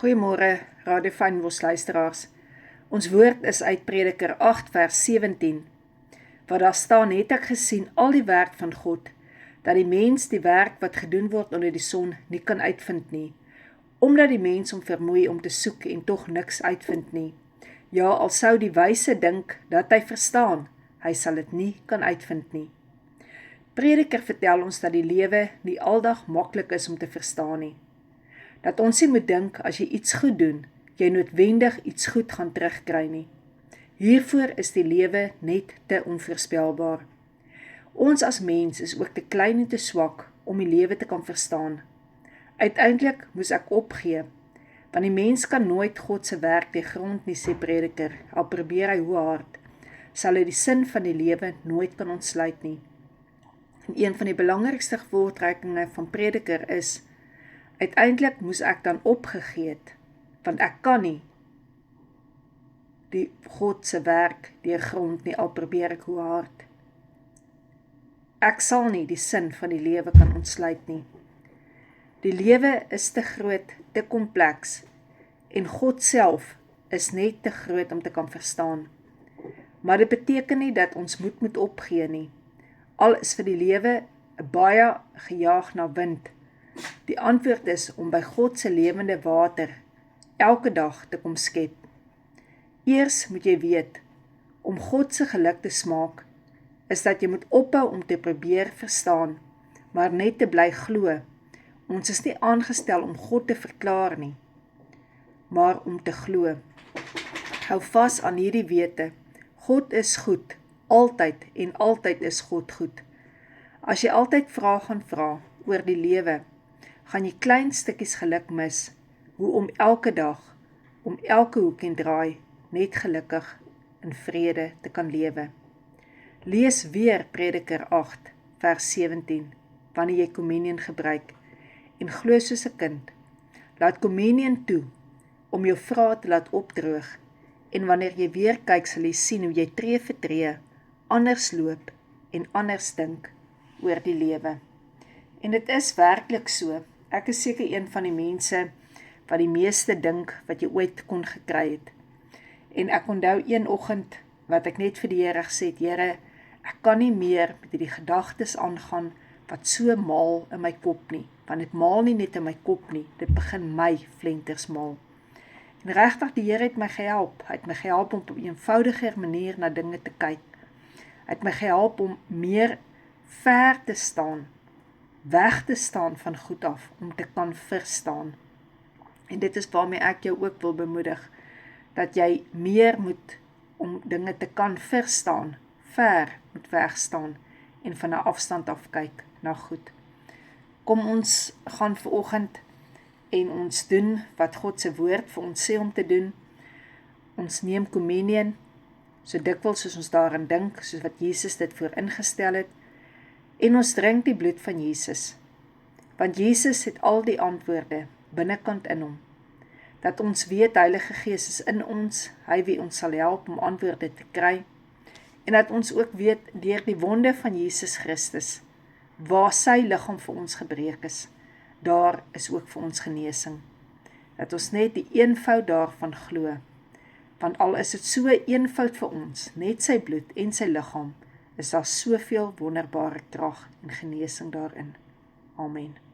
Goeiemôre, Radio Fynbos luisteraars. Ons woord is uit Prediker 8 vers 17, waar daar staan, het ek gesien al die werk van God, dat die mens die werk wat gedoen word onder die son nie kan uitvind nie, omdat die mens hom vermoei om te soek en tog niks uitvind nie. Ja, al sou die wyse dink dat hy verstaan, hy sal dit nie kan uitvind nie. Prediker vertel ons dat die lewe nie aldag maklik is om te verstaan nie. Dat ons nie moet dink, as jy iets goed doen, jy noodwendig iets goed gaan terugkry nie. Hiervoor is die lewe net te onvoorspelbaar. Ons as mens is ook te klein en te swak om die lewe te kan verstaan. Uiteindelik moes ek opgee, want die mens kan nooit God se werk die grond nie, sê Prediker, al probeer hy hoe hard, sal hy die sin van die lewe nooit kan ontsluit nie. En een van die belangrikste voortrekkinge van Prediker is, uiteindelik moes ek dan opgegee het, want ek kan nie die God se werk deur grond nie, al probeer ek hoe hard. Ek sal nie die sin van die lewe kan ontsluit nie. Die lewe is te groot, te kompleks, en God self is net te groot om te kan verstaan. Maar dit beteken nie dat ons moed moet opgee nie. Al is vir die lewe baie gejaag na wind. Die antwoord is om by God se lewende water elke dag te kom skep. Eers moet jy weet, om God se geluk te smaak, is dat jy moet ophou om te probeer verstaan, maar net te bly glo. Ons is nie aangestel om God te verklaar nie, maar om te glo. Hou vas aan hierdie wete, God is goed, altyd en altyd is God goed. As jy altyd vrae gaan vra oor die lewe, gaan jy klein stukkies geluk mis, hoe om elke dag, om elke hoek en draai, net gelukkig in vrede te kan lewe. Lees weer Prediker 8, vers 17, wanneer jy communion gebruik, en glo soos 'n kind. Laat communion toe, om jou vrae te laat opdroog, en wanneer jy weer kyk, sal jy sien hoe jy tree vir tree, anders loop en anders dink oor die lewe. En dit is werklik so. Ek is seker een van die mense wat die meeste dink wat jy ooit kon gekry het. En ek onthou een oggend wat ek net vir die Here gesê het, Here, ek kan nie meer met die gedagtes aangaan wat so maal in my kop nie. Want dit maal nie net in my kop nie, dit begin my flenters maal. En regtig, die Here het my gehelp. Hy het my gehelp om op 'n eenvoudiger manier na dinge te kyk. Hy het my gehelp om meer ver te staan, weg te staan van goed af, om te kan verstaan. En dit is waarmee ek jou ook wil bemoedig, dat jy meer moet, om dinge te kan verstaan, ver moet wegstaan, en van 'n afstand af kyk na goed. Kom ons gaan vanoggend, en ons doen wat God se woord vir ons sê om te doen. Ons neem communion, so dikwels soos ons daarin dink, soos wat Jesus dit vooringestel het, en ons drink die bloed van Jesus, want Jesus het al die antwoorde binnekant in hom, dat ons weet Heilige Gees is in ons, hy wie ons sal help om antwoorde te kry, en dat ons ook weet deur die wonde van Jesus Christus, waar sy liggaam vir ons gebreek is, daar is ook vir ons genesing, dat ons net die eenvoud daarvan glo, want al is dit so eenvoud vir ons, net sy bloed en sy liggaam, is daar soveel wonderbare krag en genesing daarin. Amen.